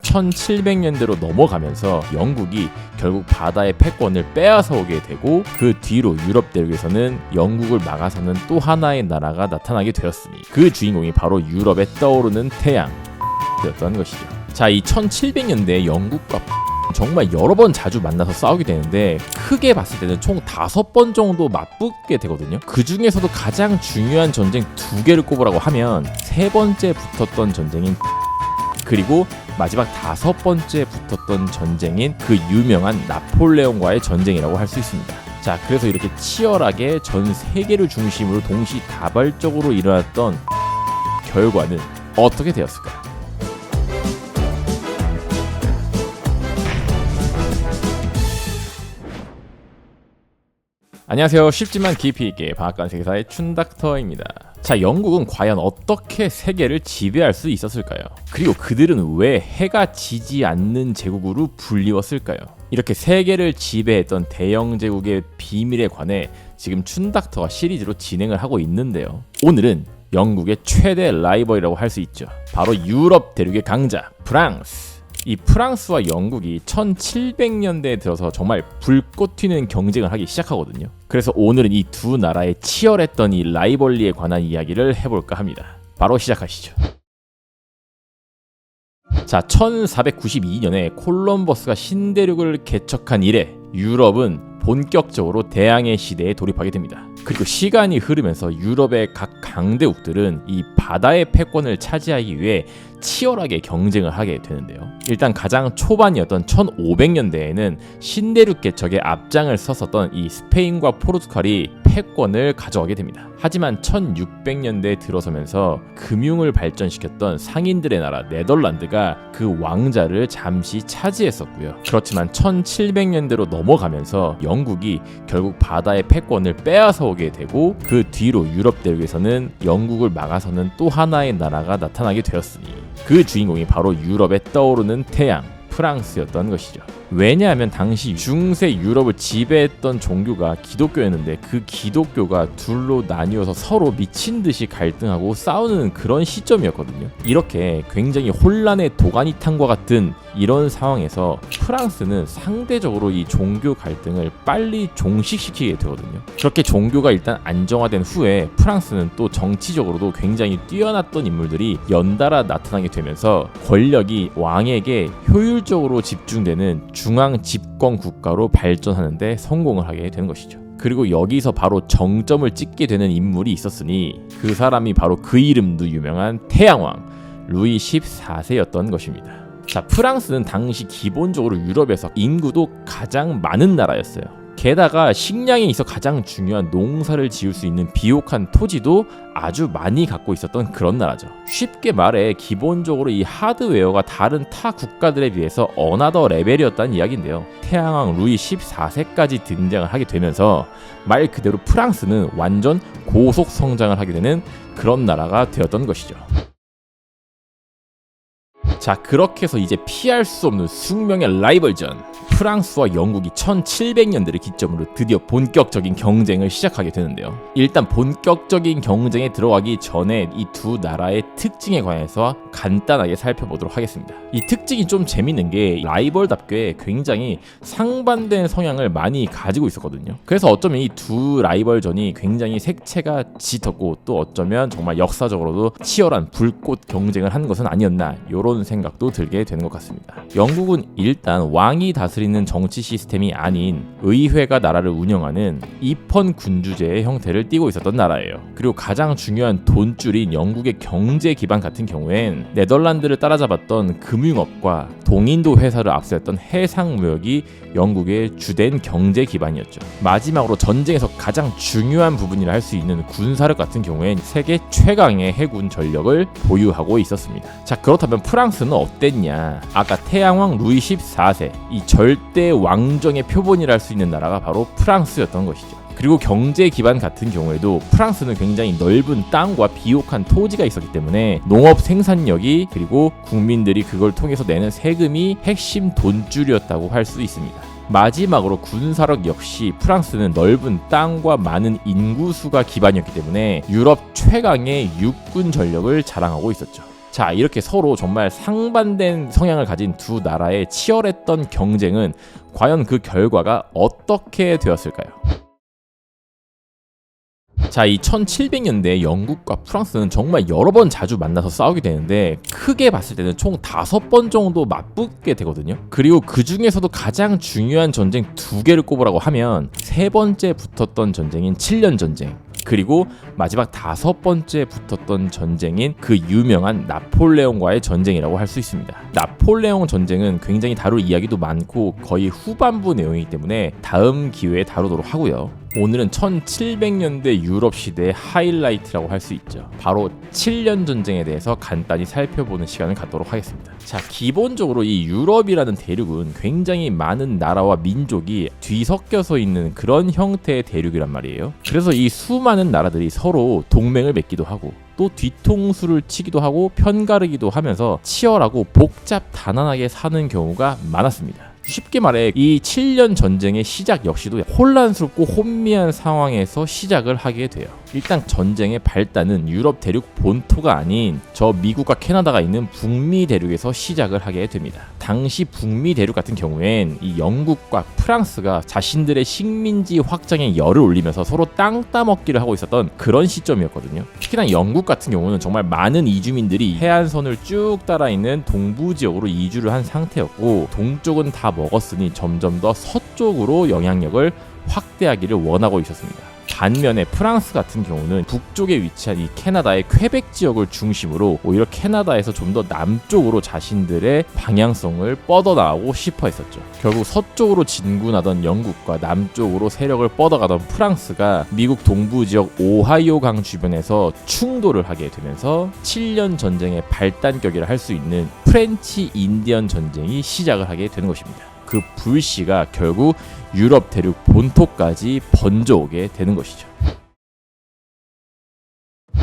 1700년대로 넘어가면서 영국이 결국 바다의 패권을 빼앗아 오게 되고, 그 뒤로 유럽 대륙에서는 영국을 막아서는 또 하나의 나라가 나타나게 되었으니 그 주인공이 바로 유럽에 떠오르는 태양이었던 것이죠. 자, 이 1700년대 영국과 정말 여러 번 자주 만나서 싸우게 되는데, 크게 봤을 때는 총 5번 정도 맞붙게 되거든요. 그 중에서도 가장 중요한 전쟁 2개를 꼽으라고 하면 3번째 붙었던 전쟁인, 그리고 마지막 5번째 붙었던 전쟁인 그 유명한 나폴레옹과의 전쟁이라고 할 수 있습니다. 자, 그래서 이렇게 치열하게 전 세계를 중심으로 동시다발적으로 일어났던 결과는 어떻게 되었을까요? 안녕하세요. 쉽지만 깊이 있게 방앗간 세계사의 춘닥터입니다. 자, 영국은 과연 어떻게 세계를 지배할 수 있었을까요? 그리고 그들은 왜 해가 지지 않는 제국으로 불리웠을까요? 이렇게 세계를 지배했던 대영 제국의 비밀에 관해 지금 춘닥터가 시리즈로 진행을 하고 있는데요. 오늘은 영국의 최대 라이벌이라고 할 수 있죠. 바로 유럽 대륙의 강자 프랑스. 이 프랑스와 영국이 1700년대에 들어서 정말 불꽃 튀는 경쟁을 하기 시작하거든요. 그래서 오늘은 이 두 나라의 치열했던 이 라이벌리에 관한 이야기를 해볼까 합니다. 바로 시작하시죠. 자, 1492년에 콜럼버스가 신대륙을 개척한 이래 유럽은 본격적으로 대항해 시대에 돌입하게 됩니다. 그리고 시간이 흐르면서 유럽의 각 강대국들은 이 바다의 패권을 차지하기 위해 치열하게 경쟁을 하게 되는데요. 일단 가장 초반이었던 1500년대에는 신대륙 개척에 앞장을 섰었던 이 스페인과 포르투갈이 패권을 가져가게 됩니다. 하지만 1600년대에 들어서면서 금융을 발전시켰던 상인들의 나라 네덜란드가 그 왕자를 잠시 차지했었고요. 그렇지만 1700년대로 넘어가면서 영국이 결국 바다의 패권을 빼앗아 오게 되고, 그 뒤로 유럽 대륙에서는 영국을 막아서는 또 하나의 나라가 나타나게 되었으니 그 주인공이 바로 유럽에 떠오르는 태양, 프랑스였던 것이죠. 왜냐하면 당시 중세 유럽을 지배했던 종교가 기독교였는데, 그 기독교가 둘로 나뉘어서 서로 미친 듯이 갈등하고 싸우는 그런 시점이었거든요. 이렇게 굉장히 혼란의 도가니탕과 같은 이런 상황에서 프랑스는 상대적으로 이 종교 갈등을 빨리 종식시키게 되거든요. 그렇게 종교가 일단 안정화된 후에 프랑스는 또 정치적으로도 굉장히 뛰어났던 인물들이 연달아 나타나게 되면서 권력이 왕에게 효율적으로 집중되는 중앙 집권 국가로 발전하는데 성공을 하게 되는 것이죠. 그리고 여기서 바로 정점을 찍게 되는 인물이 있었으니 그 사람이 바로 그 이름도 유명한 태양왕 루이 14세였던 것입니다. 자, 프랑스는 당시 기본적으로 유럽에서 인구도 가장 많은 나라였어요. 게다가 식량에 있어 가장 중요한 농사를 지을 수 있는 비옥한 토지도 아주 많이 갖고 있었던 그런 나라죠. 쉽게 말해 기본적으로 이 하드웨어가 다른 타 국가들에 비해서 어나더 레벨이었다는 이야기인데요. 태양왕 루이 14세까지 등장을 하게 되면서 말 그대로 프랑스는 완전 고속 성장을 하게 되는 그런 나라가 되었던 것이죠. 자, 그렇게 해서 이제 피할 수 없는 숙명의 라이벌전, 프랑스와 영국이 1700년대를 기점으로 드디어 본격적인 경쟁을 시작하게 되는데요. 일단 본격적인 경쟁에 들어가기 전에 이 두 나라의 특징에 관해서 간단하게 살펴보도록 하겠습니다. 이 특징이 좀 재밌는 게 라이벌답게 굉장히 상반된 성향을 많이 가지고 있었거든요. 그래서 어쩌면 이 두 라이벌전이 굉장히 색채가 짙었고, 또 어쩌면 정말 역사적으로도 치열한 불꽃 경쟁을 한 것은 아니었나, 이런 생각도 들게 되는 것 같습니다. 영국은 일단 왕이 다스리는 정치 시스템이 아닌 의회가 나라를 운영하는 입헌 군주제의 형태를 띠고 있었던 나라예요. 그리고 가장 중요한 돈줄인 영국의 경제 기반 같은 경우엔 네덜란드를 따라잡았던 금융업과 동인도 회사를 앞세웠던 해상무역이 영국의 주된 경제 기반이었죠. 마지막으로 전쟁에서 가장 중요한 부분이라 할 수 있는 군사력 같은 경우엔 세계 최강의 해군 전력을 보유하고 있었습니다. 자, 그렇다면 프랑스는 어땠냐? 아까 태양왕 루이 14세, 이 절대 왕정의 표본이라 할 수 있는 나라가 바로 프랑스였던 것이죠. 그리고 경제 기반 같은 경우에도 프랑스는 굉장히 넓은 땅과 비옥한 토지가 있었기 때문에 농업 생산력이, 그리고 국민들이 그걸 통해서 내는 세금이 핵심 돈줄이었다고 할 수 있습니다. 마지막으로 군사력 역시 프랑스는 넓은 땅과 많은 인구수가 기반이었기 때문에 유럽 최강의 육군 전력을 자랑하고 있었죠. 자, 이렇게 서로 정말 상반된 성향을 가진 두 나라의 치열했던 경쟁은 과연 그 결과가 어떻게 되었을까요? 자, 이 1700년대 영국과 프랑스는 정말 여러 번 자주 만나서 싸우게 되는데 크게 봤을 때는 총 5번 정도 맞붙게 되거든요. 그리고 그 중에서도 가장 중요한 전쟁 2개를 꼽으라고 하면 세 번째 붙었던 전쟁인 7년 전쟁, 그리고 마지막 5번째 붙었던 전쟁인 그 유명한 나폴레옹과의 전쟁이라고 할 수 있습니다. 나폴레옹 전쟁은 굉장히 다룰 이야기도 많고 거의 후반부 내용이기 때문에 다음 기회에 다루도록 하고요. 오늘은 1700년대 유럽 시대의 하이라이트라고 할 수 있죠. 바로 7년 전쟁에 대해서 간단히 살펴보는 시간을 갖도록 하겠습니다. 자, 기본적으로 이 유럽이라는 대륙은 굉장히 많은 나라와 민족이 뒤섞여서 있는 그런 형태의 대륙이란 말이에요. 그래서 이 수많은 나라들이 서로 동맹을 맺기도 하고 또 뒤통수를 치기도 하고 편가르기도 하면서 치열하고 복잡단단하게 사는 경우가 많았습니다. 쉽게 말해 이 7년 전쟁의 시작 역시도 혼란스럽고 혼미한 상황에서 시작을 하게 돼요. 일단 전쟁의 발단은 유럽 대륙 본토가 아닌 저 미국과 캐나다가 있는 북미 대륙에서 시작을 하게 됩니다. 당시 북미 대륙 같은 경우엔 이 영국과 프랑스가 자신들의 식민지 확장에 열을 올리면서 서로 땅 따먹기를 하고 있었던 그런 시점이었거든요. 특히나 영국 같은 경우는 정말 많은 이주민들이 해안선을 쭉 따라 있는 동부 지역으로 이주를 한 상태였고 동쪽은 다 먹었으니 점점 더 서쪽으로 영향력을 확대하기를 원하고 있었습니다. 반면에 프랑스 같은 경우는 북쪽에 위치한 이 캐나다의 퀘벡 지역을 중심으로 오히려 캐나다에서 좀 더 남쪽으로 자신들의 방향성을 뻗어나가고 싶어 했었죠. 결국 서쪽으로 진군하던 영국과 남쪽으로 세력을 뻗어가던 프랑스가 미국 동부 지역 오하이오 강 주변에서 충돌을 하게 되면서 7년 전쟁의 발단격이라 할 수 있는 프렌치 인디언 전쟁이 시작을 하게 되는 것입니다. 그 불씨가 결국 유럽 대륙 본토까지 번져오게 되는 것이죠.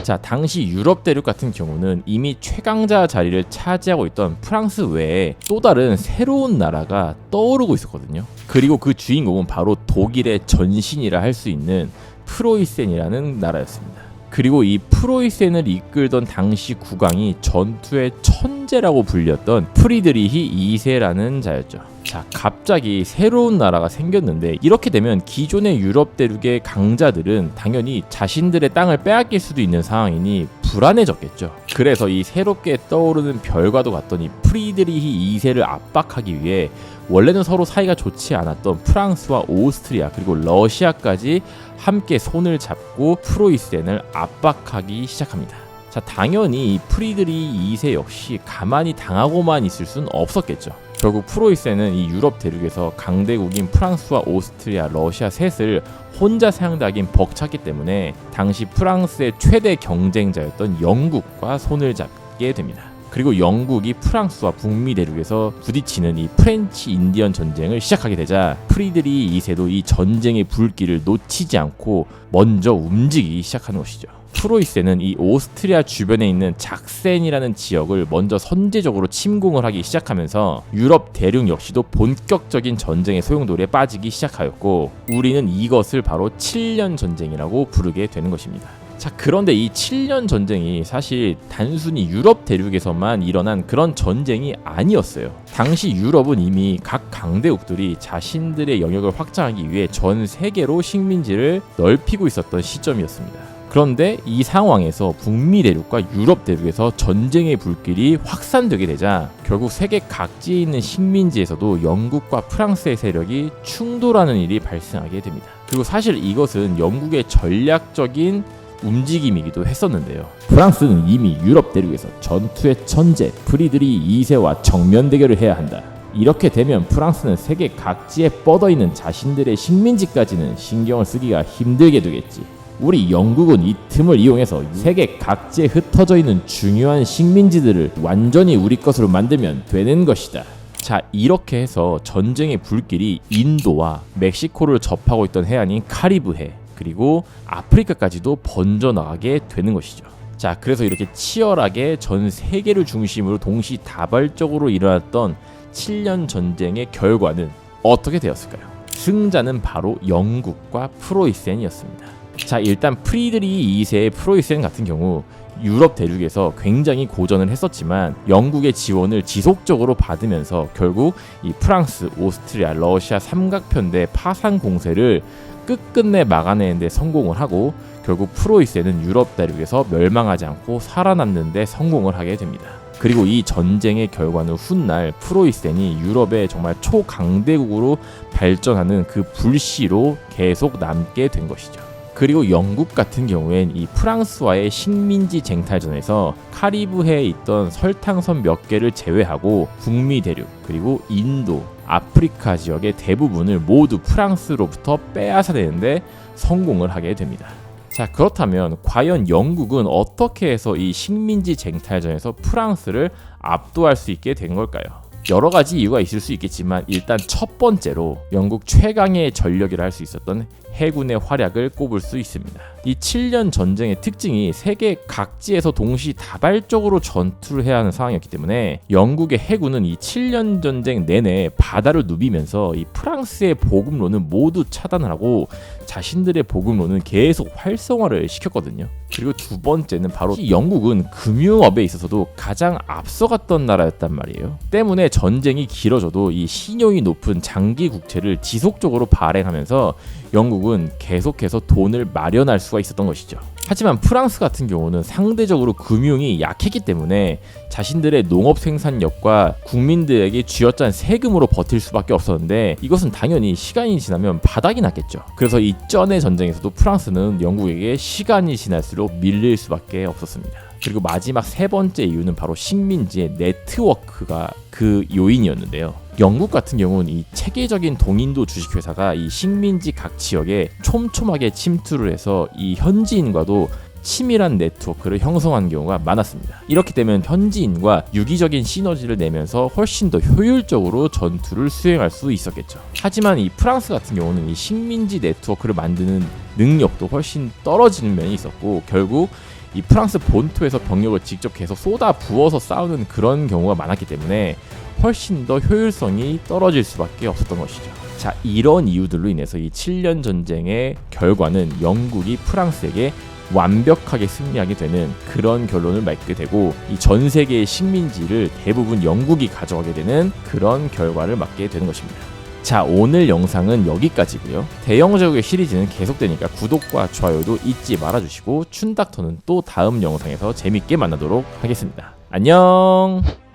자, 당시 유럽 대륙 같은 경우는 이미 최강자 자리를 차지하고 있던 프랑스 외에 또 다른 새로운 나라가 떠오르고 있었거든요. 그리고 그 주인공은 바로 독일의 전신이라 할 수 있는 프로이센이라는 나라였습니다. 그리고 이 프로이센을 이끌던 당시 국왕이 전투의 천재라고 불렸던 프리드리히 2세라는 자였죠. 자, 갑자기 새로운 나라가 생겼는데 이렇게 되면 기존의 유럽 대륙의 강자들은 당연히 자신들의 땅을 빼앗길 수도 있는 상황이니 불안해졌겠죠. 그래서 이 새롭게 떠오르는 별과도 같던 이 프리드리히 2세를 압박하기 위해 원래는 서로 사이가 좋지 않았던 프랑스와 오스트리아 그리고 러시아까지 함께 손을 잡고 프로이센을 압박하기 시작합니다. 자, 당연히 이 프리드리히 2세 역시 가만히 당하고만 있을 수는 없었겠죠. 결국 프로이센은 이 유럽 대륙에서 강대국인 프랑스와 오스트리아, 러시아 셋을 혼자 상대하긴 벅찼기 때문에 당시 프랑스의 최대 경쟁자였던 영국과 손을 잡게 됩니다. 그리고 영국이 프랑스와 북미 대륙에서 부딪히는 이 프렌치 인디언 전쟁을 시작하게 되자 프리드리히 2세도 이 전쟁의 불길을 놓치지 않고 먼저 움직이기 시작하는 것이죠. 프로이센은 이 오스트리아 주변에 있는 작센이라는 지역을 먼저 선제적으로 침공을 하기 시작하면서 유럽 대륙 역시도 본격적인 전쟁의 소용돌이에 빠지기 시작하였고 우리는 이것을 바로 7년 전쟁이라고 부르게 되는 것입니다. 자, 그런데 이 7년 전쟁이 사실 단순히 유럽 대륙에서만 일어난 그런 전쟁이 아니었어요. 당시 유럽은 이미 각 강대국들이 자신들의 영역을 확장하기 위해 전 세계로 식민지를 넓히고 있었던 시점이었습니다. 그런데 이 상황에서 북미 대륙과 유럽 대륙에서 전쟁의 불길이 확산되게 되자 결국 세계 각지에 있는 식민지에서도 영국과 프랑스의 세력이 충돌하는 일이 발생하게 됩니다. 그리고 사실 이것은 영국의 전략적인 움직임이기도 했었는데요. 프랑스는 이미 유럽 대륙에서 전투의 천재 프리드리히 2세와 정면 대결을 해야 한다. 이렇게 되면 프랑스는 세계 각지에 뻗어있는 자신들의 식민지까지는 신경을 쓰기가 힘들게 되겠지. 우리 영국은 이 틈을 이용해서 세계 각지에 흩어져 있는 중요한 식민지들을 완전히 우리 것으로 만들면 되는 것이다. 자, 이렇게 해서 전쟁의 불길이 인도와 멕시코를 접하고 있던 해안인 카리브해 그리고 아프리카까지도 번져나가게 되는 것이죠. 자, 그래서 이렇게 치열하게 전 세계를 중심으로 동시다발적으로 일어났던 7년 전쟁의 결과는 어떻게 되었을까요? 승자는 바로 영국과 프로이센이었습니다. 자, 일단 프리드리히 2세의 프로이센 같은 경우 유럽 대륙에서 굉장히 고전을 했었지만 영국의 지원을 지속적으로 받으면서 결국 이 프랑스, 오스트리아, 러시아 삼각편대 파상 공세를 끝끝내 막아내는 데 성공을 하고 결국 프로이센은 유럽 대륙에서 멸망하지 않고 살아남는 데 성공을 하게 됩니다. 그리고 이 전쟁의 결과는 훗날 프로이센이 유럽의 정말 초강대국으로 발전하는 그 불씨로 계속 남게 된 것이죠. 그리고 영국 같은 경우엔 이 프랑스와의 식민지 쟁탈전에서 카리브해에 있던 설탕섬 몇 개를 제외하고 북미 대륙 그리고 인도, 아프리카 지역의 대부분을 모두 프랑스로부터 빼앗아내는데 성공을 하게 됩니다. 자, 그렇다면 과연 영국은 어떻게 해서 이 식민지 쟁탈전에서 프랑스를 압도할 수 있게 된 걸까요? 여러 가지 이유가 있을 수 있겠지만 일단 첫 번째로 영국 최강의 전력이라 할 수 있었던 해군의 활약을 꼽을 수 있습니다. 이 7년 전쟁의 특징이 세계 각지에서 동시다발적으로 전투를 해야 하는 상황이었기 때문에 영국의 해군은 이 7년 전쟁 내내 바다를 누비면서 이 프랑스의 보급로는 모두 차단을 하고 자신들의 보급로는 계속 활성화를 시켰거든요. 그리고 두 번째는 바로 영국은 금융업에 있어서도 가장 앞서갔던 나라였단 말이에요. 때문에 전쟁이 길어져도 이 신용이 높은 장기 국채를 지속적으로 발행하면서 영국은 계속해서 돈을 마련할 수가 있었던 것이죠. 하지만 프랑스 같은 경우는 상대적으로 금융이 약했기 때문에 자신들의 농업 생산력과 국민들에게 쥐어짠 세금으로 버틸 수밖에 없었는데 이것은 당연히 시간이 지나면 바닥이 났겠죠. 그래서 이 전의 전쟁에서도 프랑스는 영국에게 시간이 지날수록 밀릴 수밖에 없었습니다. 그리고 마지막 세 번째 이유는 바로 식민지의 네트워크가 그 요인이었는데요. 영국 같은 경우는 이 체계적인 동인도 주식회사가 이 식민지 각 지역에 촘촘하게 침투를 해서 이 현지인과도 치밀한 네트워크를 형성한 경우가 많았습니다. 이렇게 되면 현지인과 유기적인 시너지를 내면서 훨씬 더 효율적으로 전투를 수행할 수 있었겠죠. 하지만 이 프랑스 같은 경우는 이 식민지 네트워크를 만드는 능력도 훨씬 떨어지는 면이 있었고 결국 이 프랑스 본토에서 병력을 직접 계속 쏟아 부어서 싸우는 그런 경우가 많았기 때문에 훨씬 더 효율성이 떨어질 수밖에 없었던 것이죠. 자, 이런 이유들로 인해서 이 7년 전쟁의 결과는 영국이 프랑스에게 완벽하게 승리하게 되는 그런 결론을 맺게 되고 이 전 세계의 식민지를 대부분 영국이 가져가게 되는 그런 결과를 맞게 되는 것입니다. 자, 오늘 영상은 여기까지고요. 대영 제국의 시리즈는 계속되니까 구독과 좋아요도 잊지 말아주시고 춘닥터는 또 다음 영상에서 재밌게 만나도록 하겠습니다. 안녕.